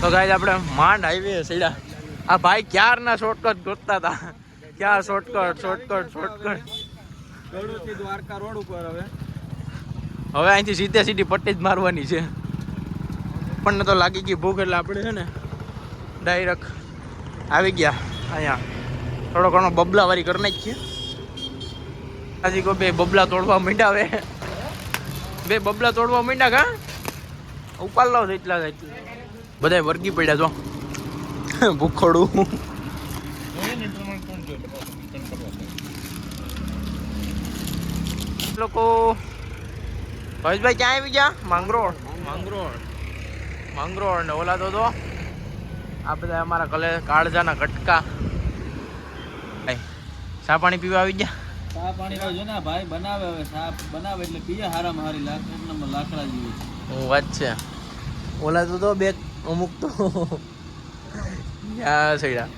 તો ગાઈસ આપણે માંડ હાઈવે સડ્યા. આ ભાઈ ક્યારના શોર્ટકટ ગોતતા હતા. ક્યાં શોર્ટકટ ગળુથી દ્વારકા રોડ ઉપર હવે અહીંથી સીધે સીધી પટ્ટી જ મારવાની છે. આપણને તો લાગી ગઈ ભૂખ એટલે આપણે છે ને ડાયરેક્ટ આવી ગયા અહીંયા. થોડો ઘણો બબલાવારી કરી નાખીએ. હજી કોઈ બે બબલા તોડવા માંડ્યા હવે. બે બબલા તોડવા માંડ્યા કા ઉપાડ લાવ એટલા બધા વર્ગી પડ્યા જો ભૂખોડું. લોકો હરેશભાઈ ક્યાં આવી ગયા? માંગરોળ ને ઓલા તો આ બધા અમારા કાળજાના કટકા. ચા પાણી પીવા આવી ગયા. ચા પાણી જો ને ભાઈ બનાવે હવે ચા બનાવે એટલે પીએ હારામાં હારી લાકડા જેવી. હું વાત છે. ઓલા તો બે અમુક તો સૈડા